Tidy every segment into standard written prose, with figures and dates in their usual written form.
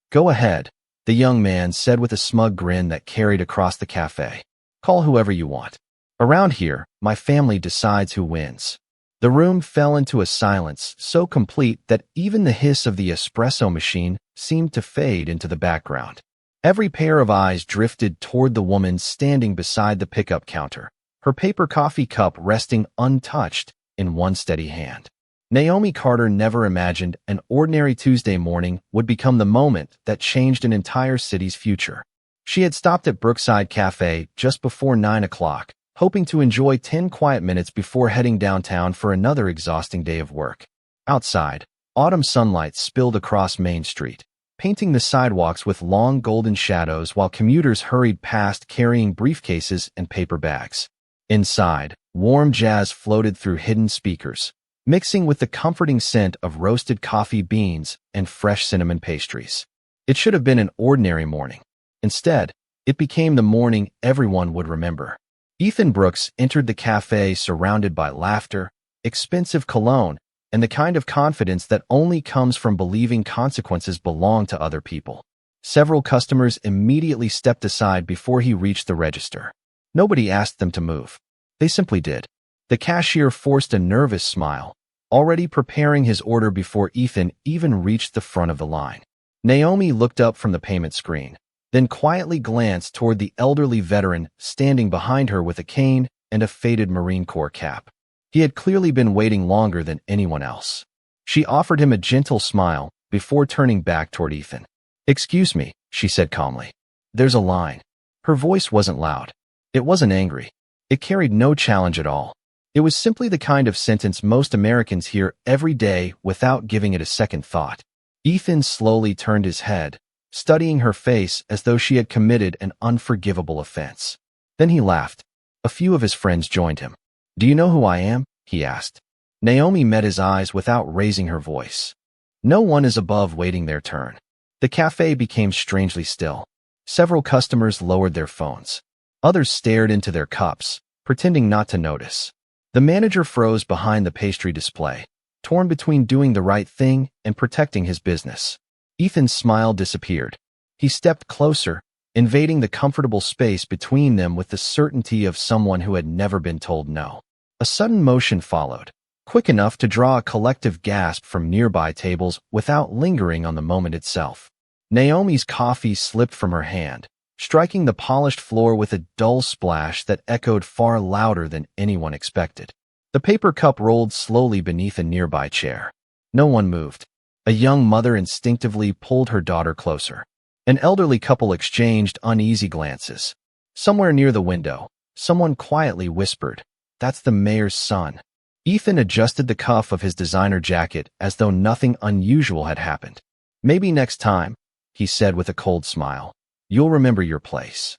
Go ahead, the young man said with a smug grin that carried across the cafe. Call whoever you want. Around here, my family decides who wins. The room fell into a silence so complete that even the hiss of the espresso machine seemed to fade into the background. Every pair of eyes drifted toward the woman standing beside the pickup counter, her paper coffee cup resting untouched in one steady hand. Naomi Carter never imagined an ordinary Tuesday morning would become the moment that changed an entire city's future. She had stopped at Brookside Café just before 9 o'clock, hoping to enjoy 10 quiet minutes before heading downtown for another exhausting day of work. Outside, autumn sunlight spilled across Main Street, painting the sidewalks with long golden shadows while commuters hurried past carrying briefcases and paper bags. Inside, warm jazz floated through hidden speakers, mixing with the comforting scent of roasted coffee beans and fresh cinnamon pastries. It should have been an ordinary morning. Instead, it became the morning everyone would remember. Ethan Brooks entered the cafe surrounded by laughter, expensive cologne, and the kind of confidence that only comes from believing consequences belong to other people. Several customers immediately stepped aside before he reached the register. Nobody asked them to move. They simply did. The cashier forced a nervous smile, already preparing his order before Ethan even reached the front of the line. Naomi looked up from the payment screen, then quietly glanced toward the elderly veteran standing behind her with a cane and a faded Marine Corps cap. He had clearly been waiting longer than anyone else. She offered him a gentle smile before turning back toward Ethan. "Excuse me," she said calmly. "There's a line." Her voice wasn't loud. It wasn't angry. It carried no challenge at all. It was simply the kind of sentence most Americans hear every day without giving it a second thought. Ethan slowly turned his head, studying her face as though she had committed an unforgivable offense. Then he laughed. A few of his friends joined him. "Do you know who I am?" he asked. Naomi met his eyes without raising her voice. No one is above waiting their turn. The cafe became strangely still. Several customers lowered their phones. Others stared into their cups, pretending not to notice. The manager froze behind the pastry display, torn between doing the right thing and protecting his business. Ethan's smile disappeared. He stepped closer, invading the comfortable space between them with the certainty of someone who had never been told no. A sudden motion followed, quick enough to draw a collective gasp from nearby tables without lingering on the moment itself. Naomi's coffee slipped from her hand, striking the polished floor with a dull splash that echoed far louder than anyone expected. The paper cup rolled slowly beneath a nearby chair. No one moved. A young mother instinctively pulled her daughter closer. An elderly couple exchanged uneasy glances. Somewhere near the window, someone quietly whispered, "That's the mayor's son." Ethan adjusted the cuff of his designer jacket as though nothing unusual had happened. "Maybe next time," he said with a cold smile, "you'll remember your place."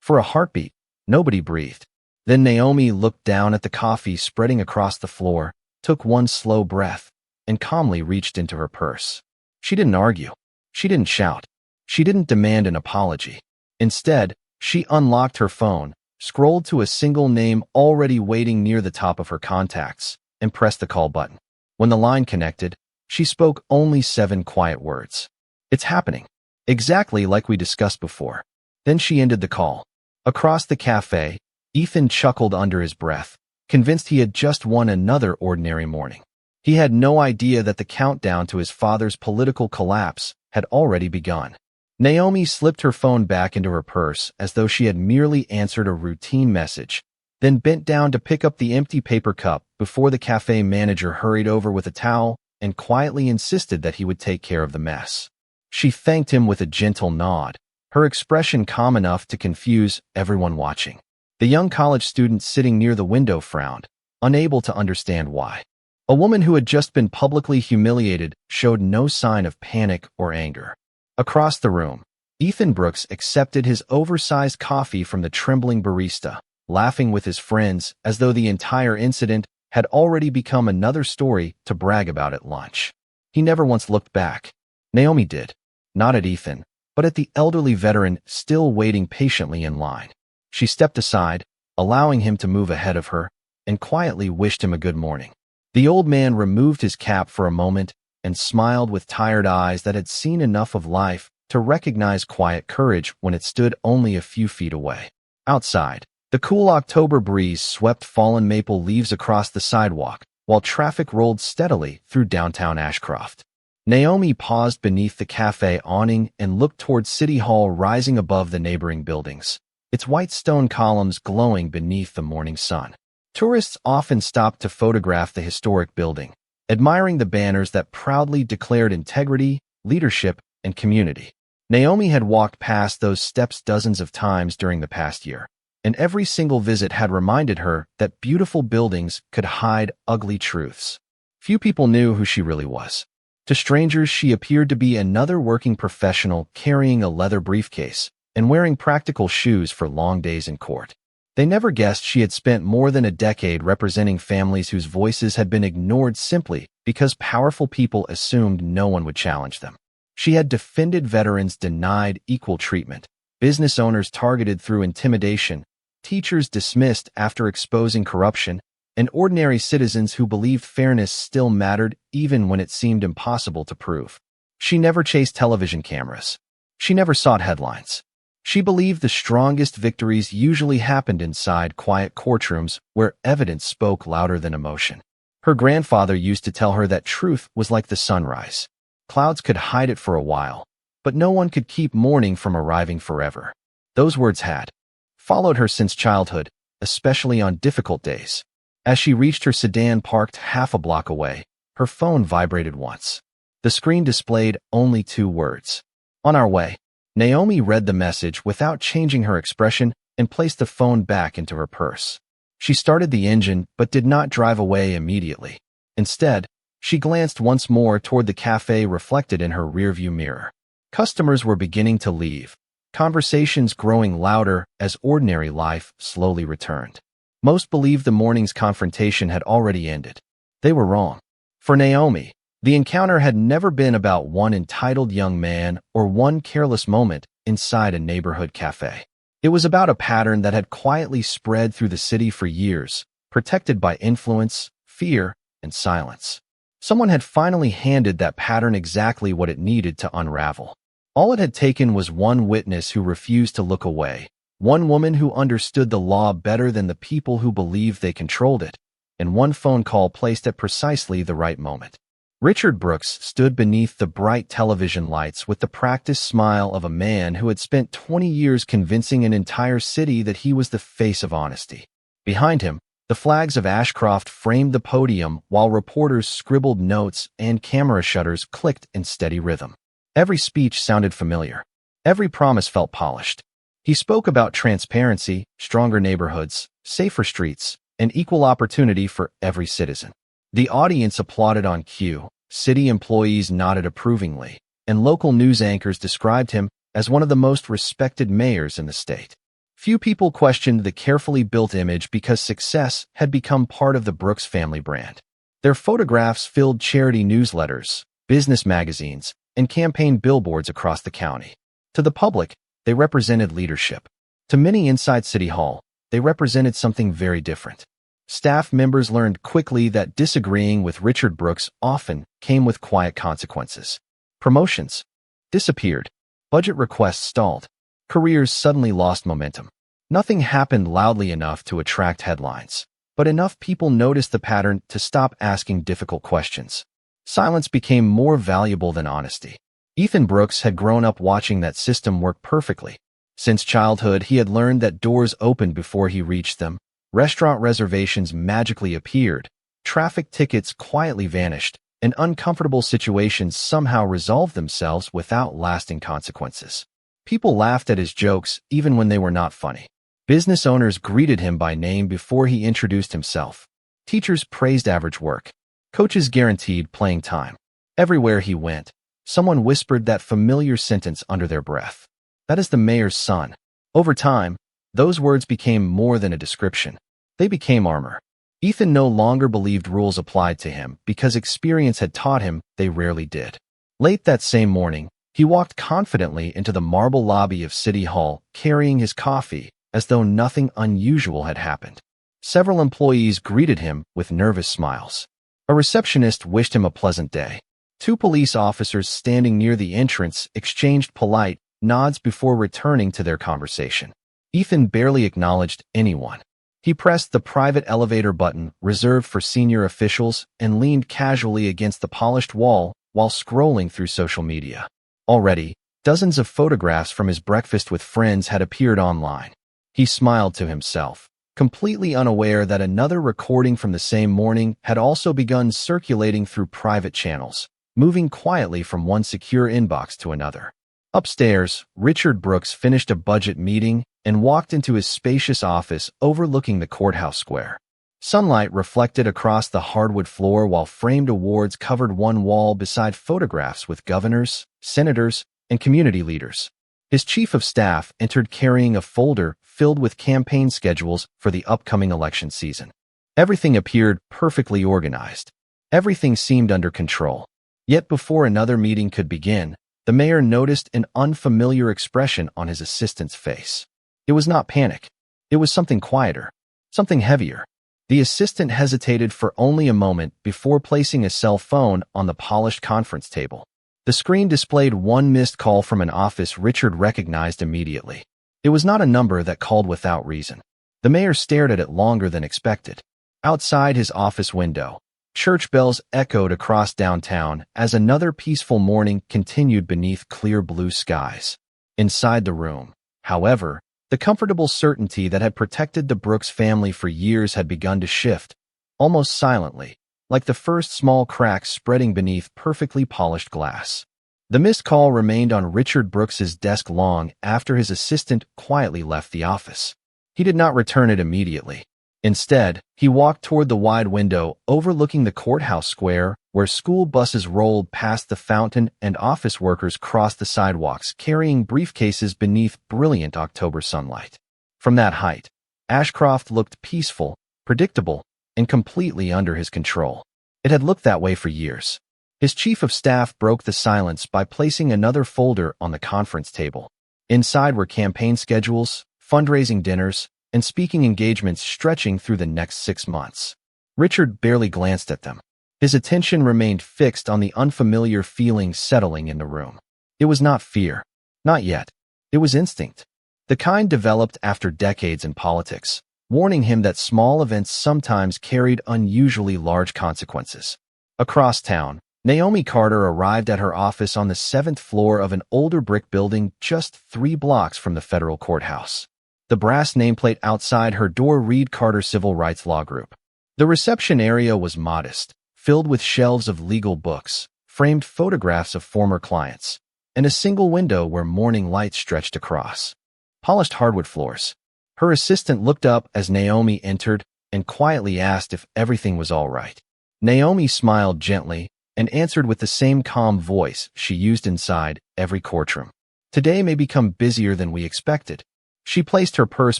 For a heartbeat, nobody breathed. Then Naomi looked down at the coffee spreading across the floor, took one slow breath, and calmly reached into her purse. She didn't argue. She didn't shout. She didn't demand an apology. Instead, she unlocked her phone, scrolled to a single name already waiting near the top of her contacts, and pressed the call button. When the line connected, she spoke only 7 quiet words. "It's happening. Exactly like we discussed before." Then she ended the call. Across the cafe, Ethan chuckled under his breath, convinced he had just won another ordinary morning. He had no idea that the countdown to his father's political collapse had already begun. Naomi slipped her phone back into her purse as though she had merely answered a routine message, then bent down to pick up the empty paper cup before the cafe manager hurried over with a towel and quietly insisted that he would take care of the mess. She thanked him with a gentle nod, her expression calm enough to confuse everyone watching. The young college student sitting near the window frowned, unable to understand why. A woman who had just been publicly humiliated showed no sign of panic or anger. Across the room, Ethan Brooks accepted his oversized coffee from the trembling barista, laughing with his friends as though the entire incident had already become another story to brag about at lunch. He never once looked back. Naomi did, not at Ethan, but at the elderly veteran still waiting patiently in line. She stepped aside, allowing him to move ahead of her, and quietly wished him a good morning. The old man removed his cap for a moment and smiled with tired eyes that had seen enough of life to recognize quiet courage when it stood only a few feet away. Outside, the cool October breeze swept fallen maple leaves across the sidewalk, while traffic rolled steadily through downtown Ashcroft. Naomi paused beneath the cafe awning and looked toward City Hall rising above the neighboring buildings, its white stone columns glowing beneath the morning sun. Tourists often stopped to photograph the historic building, admiring the banners that proudly declared integrity, leadership, and community. Naomi had walked past those steps dozens of times during the past year, and every single visit had reminded her that beautiful buildings could hide ugly truths. Few people knew who she really was. To strangers, she appeared to be another working professional carrying a leather briefcase and wearing practical shoes for long days in court. They never guessed she had spent more than a decade representing families whose voices had been ignored simply because powerful people assumed no one would challenge them. She had defended veterans denied equal treatment, business owners targeted through intimidation, teachers dismissed after exposing corruption, and ordinary citizens who believed fairness still mattered even when it seemed impossible to prove. She never chased television cameras. She never sought headlines. She believed the strongest victories usually happened inside quiet courtrooms where evidence spoke louder than emotion. Her grandfather used to tell her that truth was like the sunrise. Clouds could hide it for a while, but no one could keep morning from arriving forever. Those words had followed her since childhood, especially on difficult days. As she reached her sedan parked half a block away, her phone vibrated once. The screen displayed only 2 words. On our way. Naomi read the message without changing her expression and placed the phone back into her purse. She started the engine but did not drive away immediately. Instead, she glanced once more toward the cafe reflected in her rearview mirror. Customers were beginning to leave, conversations growing louder as ordinary life slowly returned. Most believed the morning's confrontation had already ended. They were wrong. For Naomi, the encounter had never been about one entitled young man or one careless moment inside a neighborhood cafe. It was about a pattern that had quietly spread through the city for years, protected by influence, fear, and silence. Someone had finally handed that pattern exactly what it needed to unravel. All it had taken was one witness who refused to look away, one woman who understood the law better than the people who believed they controlled it, and one phone call placed at precisely the right moment. Richard Brooks stood beneath the bright television lights with the practiced smile of a man who had spent 20 years convincing an entire city that he was the face of honesty. Behind him, the flags of Ashcroft framed the podium while reporters scribbled notes and camera shutters clicked in steady rhythm. Every speech sounded familiar. Every promise felt polished. He spoke about transparency, stronger neighborhoods, safer streets, and equal opportunity for every citizen. The audience applauded on cue, city employees nodded approvingly, and local news anchors described him as one of the most respected mayors in the state. Few people questioned the carefully built image because success had become part of the Brooks family brand. Their photographs filled charity newsletters, business magazines, and campaign billboards across the county. To the public, they represented leadership. To many inside City Hall, they represented something very different. Staff members learned quickly that disagreeing with Richard Brooks often came with quiet consequences. Promotions disappeared. Budget requests stalled. Careers suddenly lost momentum. Nothing happened loudly enough to attract headlines, but enough people noticed the pattern to stop asking difficult questions. Silence became more valuable than honesty. Ethan Brooks had grown up watching that system work perfectly. Since childhood, he had learned that doors opened before he reached them. Restaurant reservations magically appeared. Traffic tickets quietly vanished, and uncomfortable situations somehow resolved themselves without lasting consequences. People laughed at his jokes even when they were not funny. Business owners greeted him by name before he introduced himself. Teachers praised average work. Coaches guaranteed playing time. Everywhere he went, someone whispered that familiar sentence under their breath. That is the mayor's son. Over time, those words became more than a description. They became armor. Ethan no longer believed rules applied to him because experience had taught him they rarely did. Late that same morning, he walked confidently into the marble lobby of City Hall, carrying his coffee, as though nothing unusual had happened. Several employees greeted him with nervous smiles. A receptionist wished him a pleasant day. Two police officers standing near the entrance exchanged polite nods before returning to their conversation. Ethan barely acknowledged anyone. He pressed the private elevator button reserved for senior officials and leaned casually against the polished wall while scrolling through social media. Already, dozens of photographs from his breakfast with friends had appeared online. He smiled to himself, completely unaware that another recording from the same morning had also begun circulating through private channels, moving quietly from one secure inbox to another. Upstairs, Richard Brooks finished a budget meeting and walked into his spacious office overlooking the courthouse square. Sunlight reflected across the hardwood floor while framed awards covered one wall beside photographs with governors, senators, and community leaders. His chief of staff entered carrying a folder filled with campaign schedules for the upcoming election season. Everything appeared perfectly organized. Everything seemed under control. Yet before another meeting could begin, the mayor noticed an unfamiliar expression on his assistant's face. It was not panic. It was something quieter, something heavier. The assistant hesitated for only a moment before placing a cell phone on the polished conference table. The screen displayed one missed call from an office Richard recognized immediately. It was not a number that called without reason. The mayor stared at it longer than expected. Outside his office window, church bells echoed across downtown as another peaceful morning continued beneath clear blue skies. Inside the room, however, the comfortable certainty that had protected the Brooks family for years had begun to shift, almost silently, like the first small cracks spreading beneath perfectly polished glass. The missed call remained on Richard Brooks's desk long after his assistant quietly left the office. He did not return it immediately. Instead, he walked toward the wide window overlooking the courthouse square, where school buses rolled past the fountain and office workers crossed the sidewalks carrying briefcases beneath brilliant October sunlight. From that height, Ashcroft looked peaceful, predictable, and completely under his control. It had looked that way for years. His chief of staff broke the silence by placing another folder on the conference table. Inside were campaign schedules, fundraising dinners, and speaking engagements stretching through the next 6 months. Richard barely glanced at them. His attention remained fixed on the unfamiliar feeling settling in the room. It was not fear. Not yet. It was instinct. The kind developed after decades in politics, warning him that small events sometimes carried unusually large consequences. Across town, Naomi Carter arrived at her office on the 7th floor of an older brick building just 3 blocks from the federal courthouse. The brass nameplate outside her door read Carter Civil Rights Law Group. The reception area was modest, filled with shelves of legal books, framed photographs of former clients, and a single window where morning light stretched across. Polished hardwood floors. Her assistant looked up as Naomi entered and quietly asked if everything was all right. Naomi smiled gently and answered with the same calm voice she used inside every courtroom. Today may become busier than we expected. She placed her purse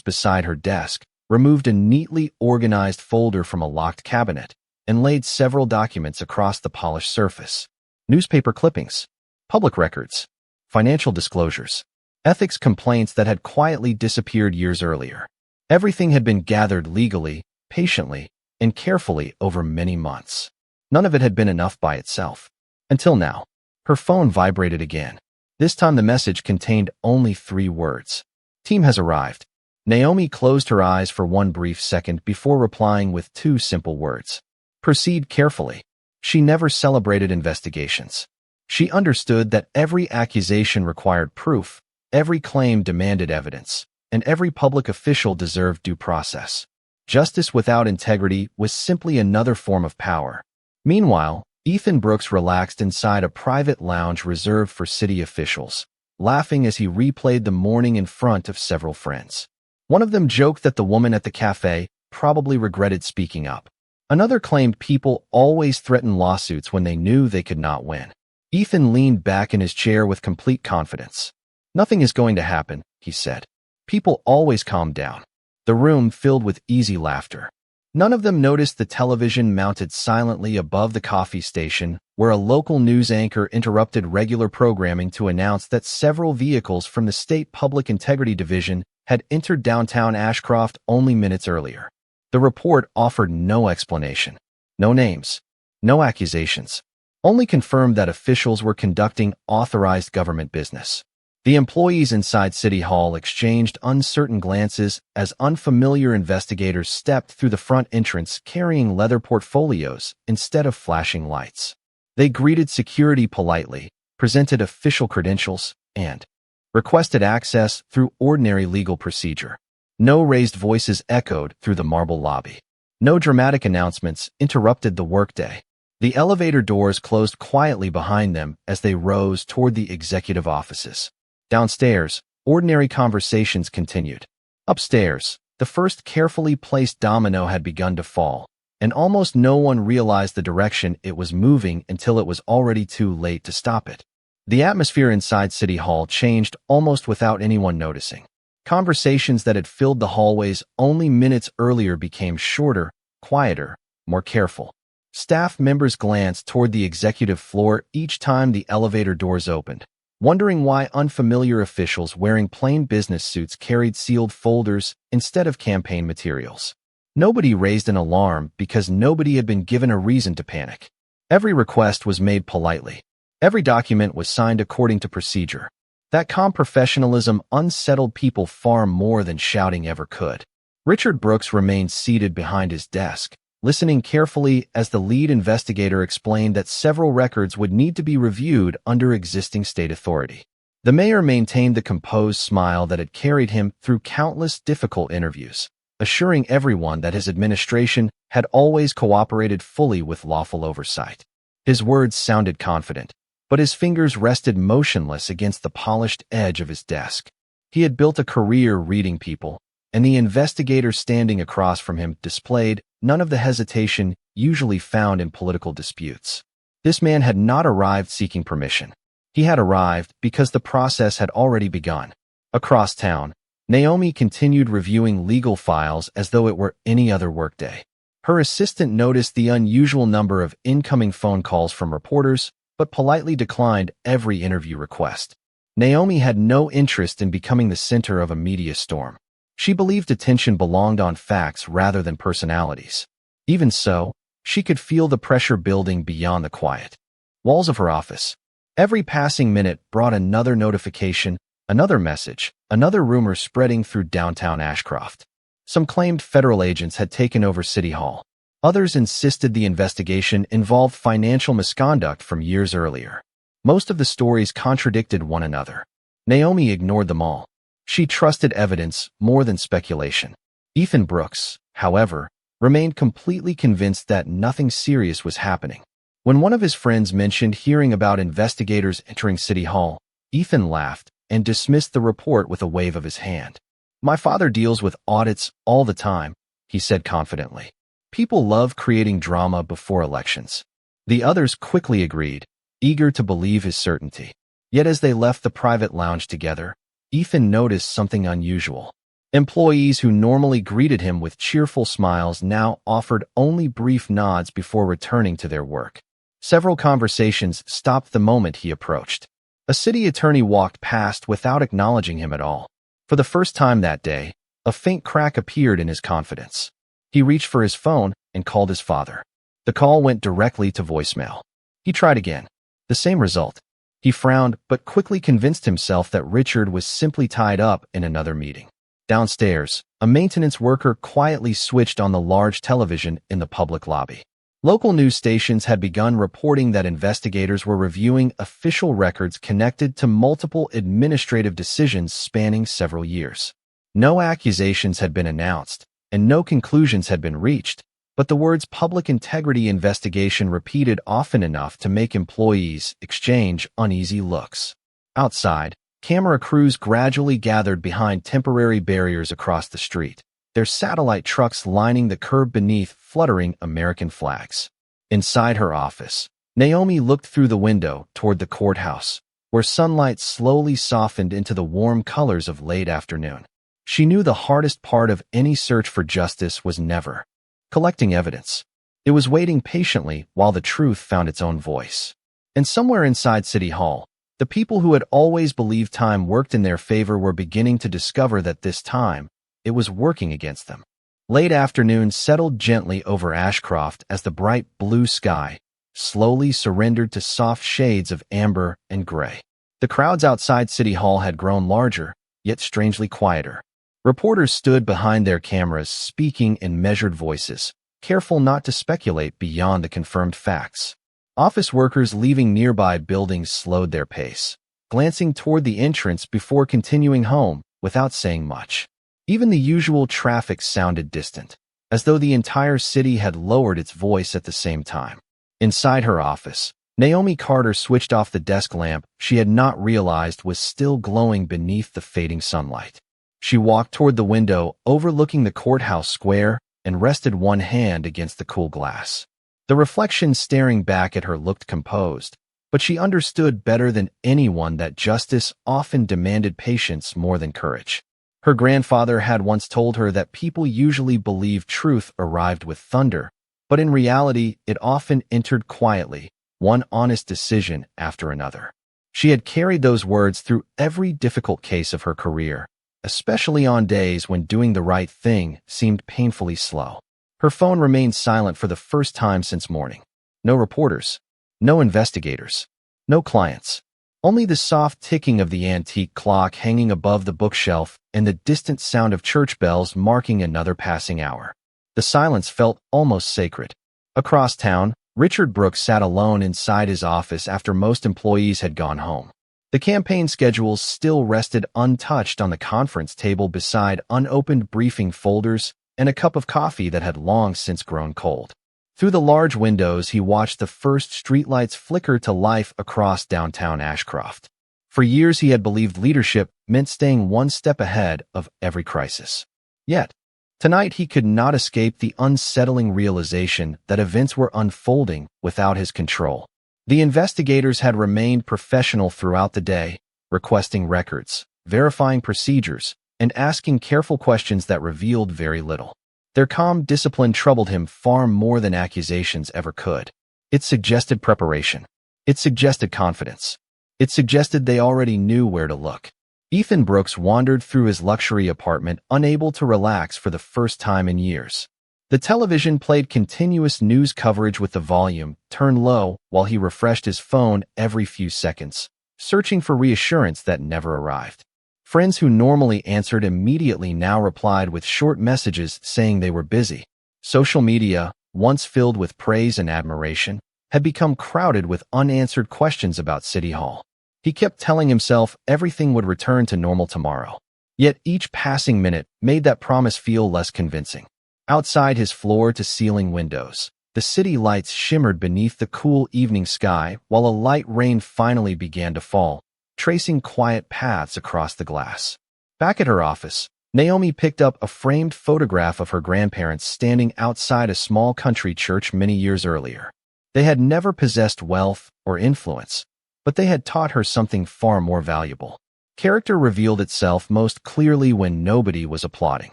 beside her desk, removed a neatly organized folder from a locked cabinet, and laid several documents across the polished surface. Newspaper clippings, public records, financial disclosures, ethics complaints that had quietly disappeared years earlier. Everything had been gathered legally, patiently, and carefully over many months. None of it had been enough by itself. Until now. Her phone vibrated again. This time the message contained only 3 words. Team has arrived. Naomi closed her eyes for one brief second before replying with 2 simple words. Proceed carefully. She never celebrated investigations. She understood that every accusation required proof, every claim demanded evidence, and every public official deserved due process. Justice without integrity was simply another form of power. Meanwhile, Ethan Brooks relaxed inside a private lounge reserved for city officials, laughing as he replayed the morning in front of several friends. One of them joked that the woman at the cafe probably regretted speaking up. Another claimed people always threatened lawsuits when they knew they could not win. Ethan leaned back in his chair with complete confidence. Nothing is going to happen, he said. People always calm down. The room filled with easy laughter. None of them noticed the television mounted silently above the coffee station, where a local news anchor interrupted regular programming to announce that several vehicles from the State Public Integrity Division had entered downtown Ashcroft only minutes earlier. The report offered no explanation, no names, no accusations, only confirmed that officials were conducting authorized government business. The employees inside City Hall exchanged uncertain glances as unfamiliar investigators stepped through the front entrance carrying leather portfolios instead of flashing lights. They greeted security politely, presented official credentials, and requested access through ordinary legal procedure. No raised voices echoed through the marble lobby. No dramatic announcements interrupted the workday. The elevator doors closed quietly behind them as they rose toward the executive offices. Downstairs, ordinary conversations continued. Upstairs, the first carefully placed domino had begun to fall, and almost no one realized the direction it was moving until it was already too late to stop it. The atmosphere inside City Hall changed almost without anyone noticing. Conversations that had filled the hallways only minutes earlier became shorter, quieter, more careful. Staff members glanced toward the executive floor each time the elevator doors opened, wondering why unfamiliar officials wearing plain business suits carried sealed folders instead of campaign materials. Nobody raised an alarm because nobody had been given a reason to panic. Every request was made politely. Every document was signed according to procedure. That calm professionalism unsettled people far more than shouting ever could. Richard Brooks remained seated behind his desk, listening carefully as the lead investigator explained that several records would need to be reviewed under existing state authority. The mayor maintained the composed smile that had carried him through countless difficult interviews, assuring everyone that his administration had always cooperated fully with lawful oversight. His words sounded confident, but his fingers rested motionless against the polished edge of his desk. He had built a career reading people, and the investigator standing across from him displayed none of the hesitation usually found in political disputes. This man had not arrived seeking permission. He had arrived because the process had already begun. Across town, Naomi continued reviewing legal files as though it were any other workday. Her assistant noticed the unusual number of incoming phone calls from reporters, but politely declined every interview request. Naomi had no interest in becoming the center of a media storm. She believed attention belonged on facts rather than personalities. Even so, she could feel the pressure building beyond the quiet walls of her office. Every passing minute brought another notification, another message, another rumor spreading through downtown Ashcroft. Some claimed federal agents had taken over City Hall. Others insisted the investigation involved financial misconduct from years earlier. Most of the stories contradicted one another. Naomi ignored them all. She trusted evidence more than speculation. Ethan Brooks, however, remained completely convinced that nothing serious was happening. When one of his friends mentioned hearing about investigators entering City Hall, Ethan laughed and dismissed the report with a wave of his hand. "My father deals with audits all the time," he said confidently. "People love creating drama before elections." The others quickly agreed, eager to believe his certainty. Yet as they left the private lounge together, Ethan noticed something unusual. Employees who normally greeted him with cheerful smiles now offered only brief nods before returning to their work. Several conversations stopped the moment he approached. A city attorney walked past without acknowledging him at all. For the first time that day, a faint crack appeared in his confidence. He reached for his phone and called his father. The call went directly to voicemail. He tried again. The same result. He frowned, but quickly convinced himself that Richard was simply tied up in another meeting. Downstairs, a maintenance worker quietly switched on the large television in the public lobby. Local news stations had begun reporting that investigators were reviewing official records connected to multiple administrative decisions spanning several years. No accusations had been announced, and no conclusions had been reached, but the words public integrity investigation repeated often enough to make employees exchange uneasy looks. Outside, camera crews gradually gathered behind temporary barriers across the street, their satellite trucks lining the curb beneath fluttering American flags. Inside her office, Naomi looked through the window toward the courthouse, where sunlight slowly softened into the warm colors of late afternoon. She knew the hardest part of any search for justice was never collecting evidence. It was waiting patiently while the truth found its own voice. And somewhere inside City Hall, the people who had always believed time worked in their favor were beginning to discover that this time, it was working against them. Late afternoon settled gently over Ashcroft as the bright blue sky, slowly surrendered to soft shades of amber and gray. The crowds outside City Hall had grown larger, yet strangely quieter. Reporters stood behind their cameras, speaking in measured voices, careful not to speculate beyond the confirmed facts. Office workers leaving nearby buildings slowed their pace, glancing toward the entrance before continuing home without saying much. Even the usual traffic sounded distant, as though the entire city had lowered its voice at the same time. Inside her office, Naomi Carter switched off the desk lamp she had not realized was still glowing beneath the fading sunlight. She walked toward the window overlooking the courthouse square and rested one hand against the cool glass. The reflection staring back at her looked composed, but she understood better than anyone that justice often demanded patience more than courage. Her grandfather had once told her that people usually believe truth arrived with thunder, but in reality it often entered quietly, one honest decision after another. She had carried those words through every difficult case of her career, especially on days when doing the right thing seemed painfully slow. Her phone remained silent for the first time since morning. No reporters, no investigators, no clients. Only the soft ticking of the antique clock hanging above the bookshelf and the distant sound of church bells marking another passing hour. The silence felt almost sacred. Across town, Richard Brooks sat alone inside his office after most employees had gone home. The campaign schedules still rested untouched on the conference table beside unopened briefing folders and a cup of coffee that had long since grown cold. Through the large windows, he watched the first streetlights flicker to life across downtown Ashcroft. For years, he had believed leadership meant staying one step ahead of every crisis. Yet, tonight he could not escape the unsettling realization that events were unfolding without his control. The investigators had remained professional throughout the day, requesting records, verifying procedures, and asking careful questions that revealed very little. Their calm discipline troubled him far more than accusations ever could. It suggested preparation. It suggested confidence. It suggested they already knew where to look. Ethan Brooks wandered through his luxury apartment, unable to relax for the first time in years. The television played continuous news coverage with the volume turned low while he refreshed his phone every few seconds, searching for reassurance that never arrived. Friends who normally answered immediately now replied with short messages saying they were busy. Social media, once filled with praise and admiration, had become crowded with unanswered questions about City Hall. He kept telling himself everything would return to normal tomorrow. Yet each passing minute made that promise feel less convincing. Outside his floor-to-ceiling windows, the city lights shimmered beneath the cool evening sky while a light rain finally began to fall, tracing quiet paths across the glass. Back at her office, Naomi picked up a framed photograph of her grandparents standing outside a small country church many years earlier. They had never possessed wealth or influence, but they had taught her something far more valuable. Character revealed itself most clearly when nobody was applauding.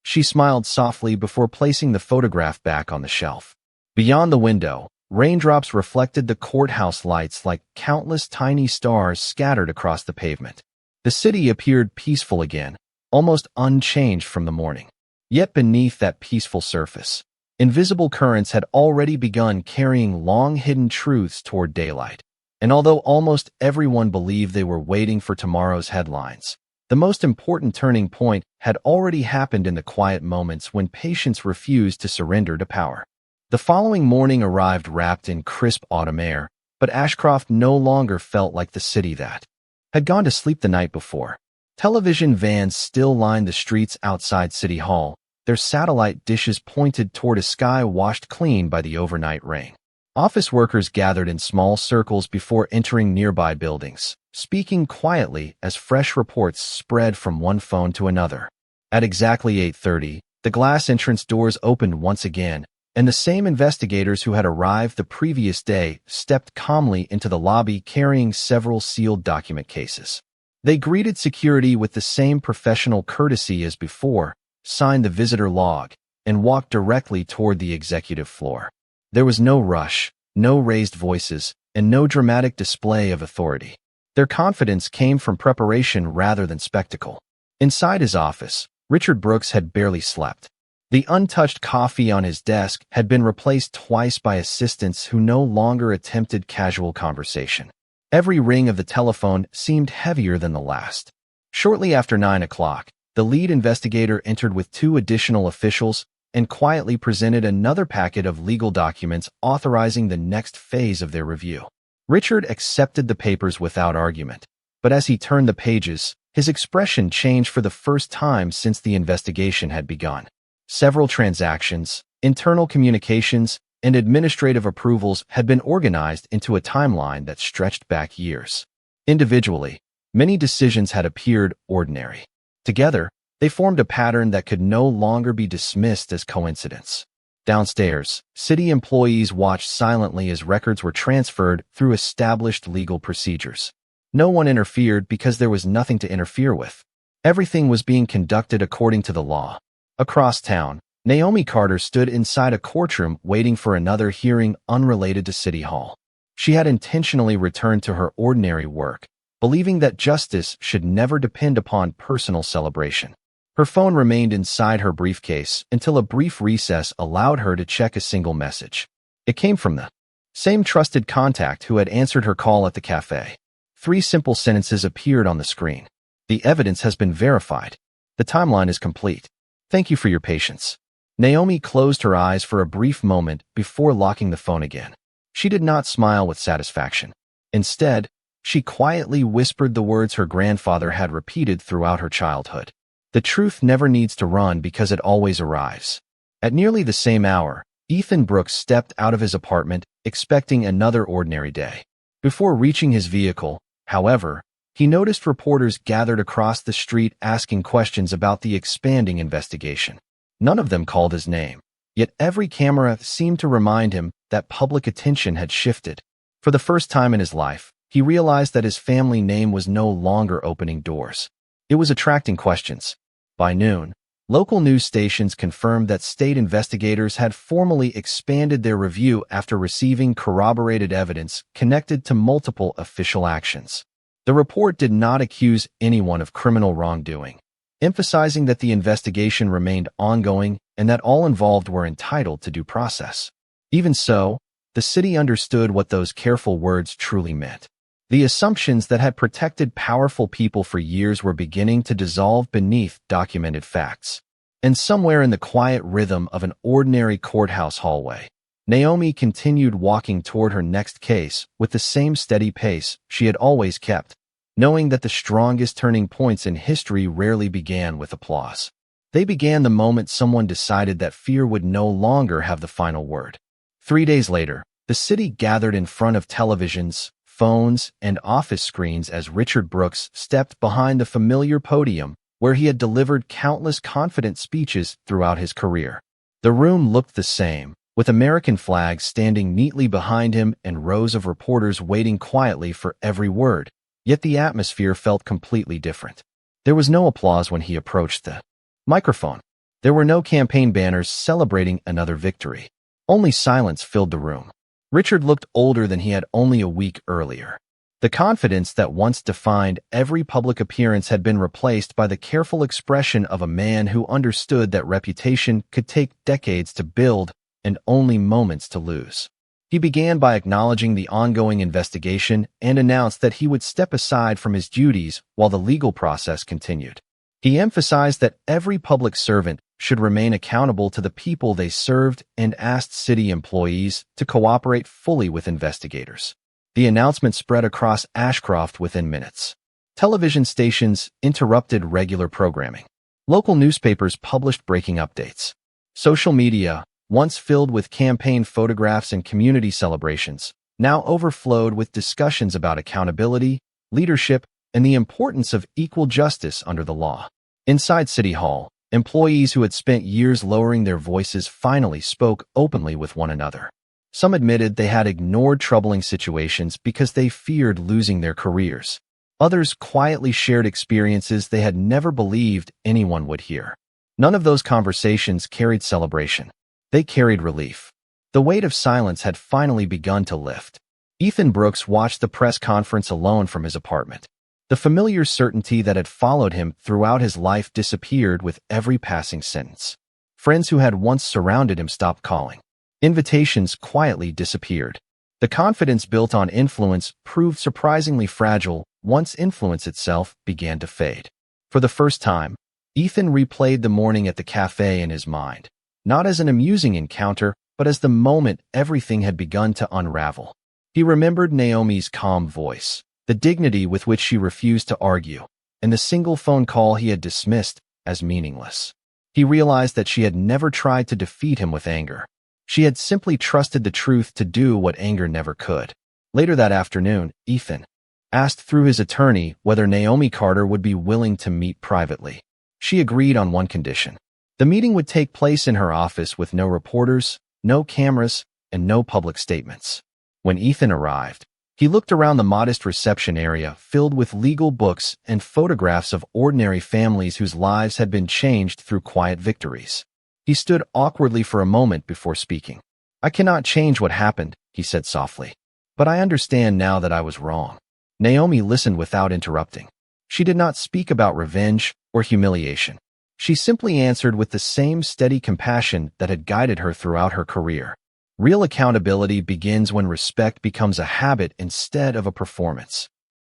She smiled softly before placing the photograph back on the shelf. Beyond the window, raindrops reflected the courthouse lights like countless tiny stars scattered across the pavement. The city appeared peaceful again, almost unchanged from the morning. Yet beneath that peaceful surface, invisible currents had already begun carrying long-hidden truths toward daylight. And although almost everyone believed they were waiting for tomorrow's headlines, the most important turning point had already happened in the quiet moments when patience refused to surrender to power. The following morning arrived wrapped in crisp autumn air, but Ashcroft no longer felt like the city that had gone to sleep the night before. Television vans still lined the streets outside City Hall, their satellite dishes pointed toward a sky washed clean by the overnight rain. Office workers gathered in small circles before entering nearby buildings, speaking quietly as fresh reports spread from one phone to another. At exactly 8:30, the glass entrance doors opened once again, and the same investigators who had arrived the previous day stepped calmly into the lobby carrying several sealed document cases. They greeted security with the same professional courtesy as before, signed the visitor log, and walked directly toward the executive floor. There was no rush, no raised voices, and no dramatic display of authority. Their confidence came from preparation rather than spectacle. Inside his office, Richard Brooks had barely slept. The untouched coffee on his desk had been replaced twice by assistants who no longer attempted casual conversation. Every ring of the telephone seemed heavier than the last. Shortly after 9 o'clock, the lead investigator entered with 2 additional officials and quietly presented another packet of legal documents authorizing the next phase of their review. Richard accepted the papers without argument, but as he turned the pages, his expression changed for the first time since the investigation had begun. Several transactions, internal communications, and administrative approvals had been organized into a timeline that stretched back years. Individually, many decisions had appeared ordinary. Together, they formed a pattern that could no longer be dismissed as coincidence. Downstairs, city employees watched silently as records were transferred through established legal procedures. No one interfered because there was nothing to interfere with. Everything was being conducted according to the law. Across town, Naomi Carter stood inside a courtroom waiting for another hearing unrelated to City Hall. She had intentionally returned to her ordinary work, believing that justice should never depend upon personal celebration. Her phone remained inside her briefcase until a brief recess allowed her to check a single message. It came from the same trusted contact who had answered her call at the cafe. 3 simple sentences appeared on the screen. The evidence has been verified. The timeline is complete. Thank you for your patience. Naomi closed her eyes for a brief moment before locking the phone again. She did not smile with satisfaction. Instead, she quietly whispered the words her grandfather had repeated throughout her childhood. The truth never needs to run because it always arrives. At nearly the same hour, Ethan Brooks stepped out of his apartment, expecting another ordinary day. Before reaching his vehicle, however, he noticed reporters gathered across the street asking questions about the expanding investigation. None of them called his name, yet every camera seemed to remind him that public attention had shifted. For the first time in his life, he realized that his family name was no longer opening doors. It was attracting questions. By noon, local news stations confirmed that state investigators had formally expanded their review after receiving corroborated evidence connected to multiple official actions. The report did not accuse anyone of criminal wrongdoing, emphasizing that the investigation remained ongoing and that all involved were entitled to due process. Even so, the city understood what those careful words truly meant. The assumptions that had protected powerful people for years were beginning to dissolve beneath documented facts. And somewhere in the quiet rhythm of an ordinary courthouse hallway, Naomi continued walking toward her next case with the same steady pace she had always kept, knowing that the strongest turning points in history rarely began with applause. They began the moment someone decided that fear would no longer have the final word. 3 days later, the city gathered in front of televisions, phones, and office screens as Richard Brooks stepped behind the familiar podium where he had delivered countless confident speeches throughout his career. The room looked the same, with American flags standing neatly behind him and rows of reporters waiting quietly for every word, yet the atmosphere felt completely different. There was no applause when he approached the microphone. There were no campaign banners celebrating another victory. Only silence filled the room. Richard looked older than he had only a week earlier. The confidence that once defined every public appearance had been replaced by the careful expression of a man who understood that reputation could take decades to build and only moments to lose. He began by acknowledging the ongoing investigation and announced that he would step aside from his duties while the legal process continued. He emphasized that every public servant should remain accountable to the people they served and asked city employees to cooperate fully with investigators. The announcement spread across Ashcroft within minutes. Television stations interrupted regular programming. Local newspapers published breaking updates. Social media, once filled with campaign photographs and community celebrations, now overflowed with discussions about accountability, leadership, and the importance of equal justice under the law. Inside City Hall, employees who had spent years lowering their voices finally spoke openly with one another. Some admitted they had ignored troubling situations because they feared losing their careers. Others quietly shared experiences they had never believed anyone would hear. None of those conversations carried celebration. They carried relief. The weight of silence had finally begun to lift. Ethan Brooks watched the press conference alone from his apartment. The familiar certainty that had followed him throughout his life disappeared with every passing sentence. Friends who had once surrounded him stopped calling. Invitations quietly disappeared. The confidence built on influence proved surprisingly fragile once influence itself began to fade. For the first time, Ethan replayed the morning at the cafe in his mind, not as an amusing encounter, but as the moment everything had begun to unravel. He remembered Naomi's calm voice, the dignity with which she refused to argue, and the single phone call he had dismissed as meaningless. He realized that she had never tried to defeat him with anger. She had simply trusted the truth to do what anger never could. Later that afternoon, Ethan asked through his attorney whether Naomi Carter would be willing to meet privately. She agreed on one condition. The meeting would take place in her office with no reporters, no cameras, and no public statements. When Ethan arrived, he looked around the modest reception area filled with legal books and photographs of ordinary families whose lives had been changed through quiet victories. He stood awkwardly for a moment before speaking. "I cannot change what happened," he said softly. "But I understand now that I was wrong." Naomi listened without interrupting. She did not speak about revenge or humiliation. She simply answered with the same steady compassion that had guided her throughout her career. Real accountability begins when respect becomes a habit instead of a performance.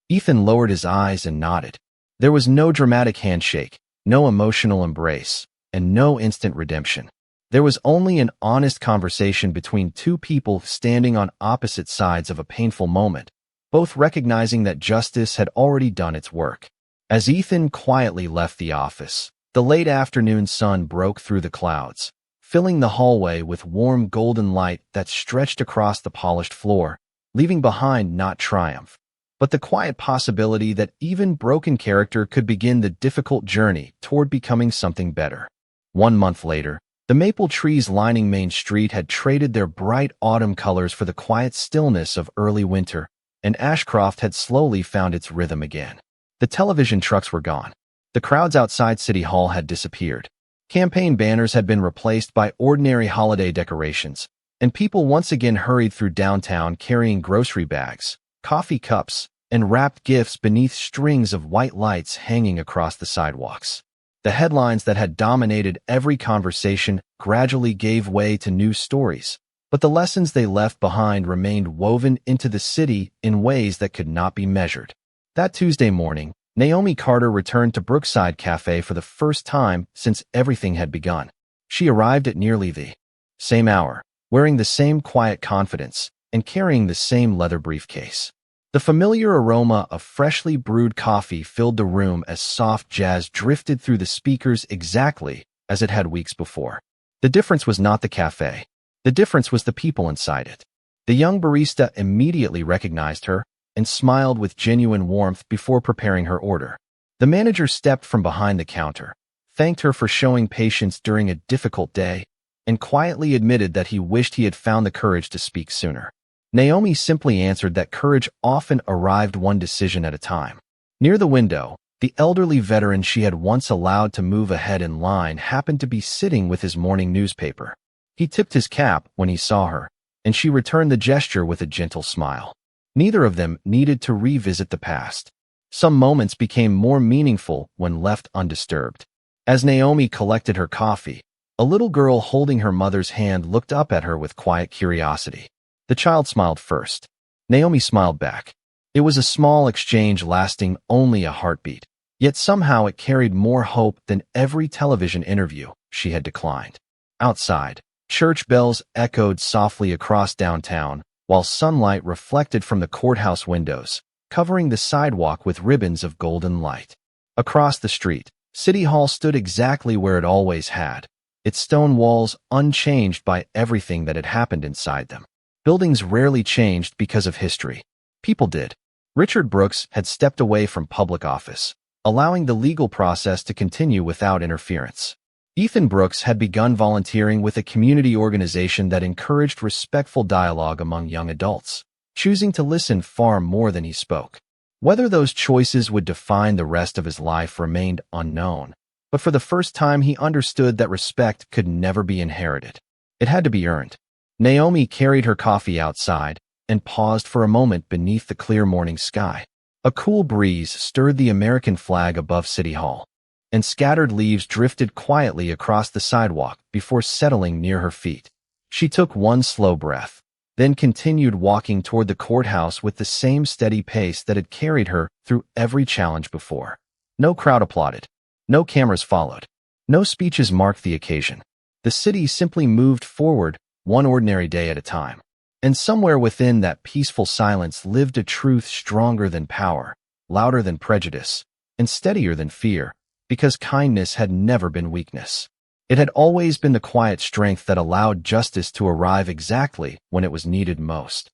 Ethan lowered his eyes and nodded. There was no dramatic handshake, no emotional embrace, and no instant redemption. There was only an honest conversation between two people standing on opposite sides of a painful moment, both recognizing that justice had already done its work. As Ethan quietly left the office, the late afternoon sun broke through the clouds, filling the hallway with warm golden light that stretched across the polished floor, leaving behind not triumph, but the quiet possibility that even broken character could begin the difficult journey toward becoming something better. 1 month later, the maple trees lining Main Street had traded their bright autumn colors for the quiet stillness of early winter, and Ashcroft had slowly found its rhythm again. The television trucks were gone. The crowds outside City Hall had disappeared. Campaign banners had been replaced by ordinary holiday decorations, and people once again hurried through downtown carrying grocery bags, coffee cups, and wrapped gifts beneath strings of white lights hanging across the sidewalks. The headlines that had dominated every conversation gradually gave way to news stories, but the lessons they left behind remained woven into the city in ways that could not be measured. That Tuesday morning, Naomi Carter returned to Brookside Café for the first time since everything had begun. She arrived at nearly the same hour, wearing the same quiet confidence and carrying the same leather briefcase. The familiar aroma of freshly brewed coffee filled the room as soft jazz drifted through the speakers exactly as it had weeks before. The difference was not the cafe. The difference was the people inside it. The young barista immediately recognized her and smiled with genuine warmth before preparing her order. The manager stepped from behind the counter, thanked her for showing patience during a difficult day, and quietly admitted that he wished he had found the courage to speak sooner. Naomi simply answered that courage often arrived one decision at a time. Near the window, the elderly veteran she had once allowed to move ahead in line happened to be sitting with his morning newspaper. He tipped his cap when he saw her, and she returned the gesture with a gentle smile. Neither of them needed to revisit the past. Some moments became more meaningful when left undisturbed. As Naomi collected her coffee, a little girl holding her mother's hand looked up at her with quiet curiosity. The child smiled first. Naomi smiled back. It was a small exchange lasting only a heartbeat, yet somehow it carried more hope than every television interview she had declined. Outside, church bells echoed softly across downtown, while sunlight reflected from the courthouse windows, covering the sidewalk with ribbons of golden light. Across the street, City Hall stood exactly where it always had, its stone walls unchanged by everything that had happened inside them. Buildings rarely changed because of history. People did. Richard Brooks had stepped away from public office, allowing the legal process to continue without interference. Ethan Brooks had begun volunteering with a community organization that encouraged respectful dialogue among young adults, choosing to listen far more than he spoke. Whether those choices would define the rest of his life remained unknown, but for the first time he understood that respect could never be inherited. It had to be earned. Naomi carried her coffee outside and paused for a moment beneath the clear morning sky. A cool breeze stirred the American flag above City Hall. and scattered leaves drifted quietly across the sidewalk before settling near her feet. She took one slow breath, then continued walking toward the courthouse with the same steady pace that had carried her through every challenge before. No crowd applauded. No cameras followed. No speeches marked the occasion. The city simply moved forward, one ordinary day at a time. And somewhere within that peaceful silence lived a truth stronger than power, louder than prejudice, and steadier than fear, because kindness had never been weakness. It had always been the quiet strength that allowed justice to arrive exactly when it was needed most.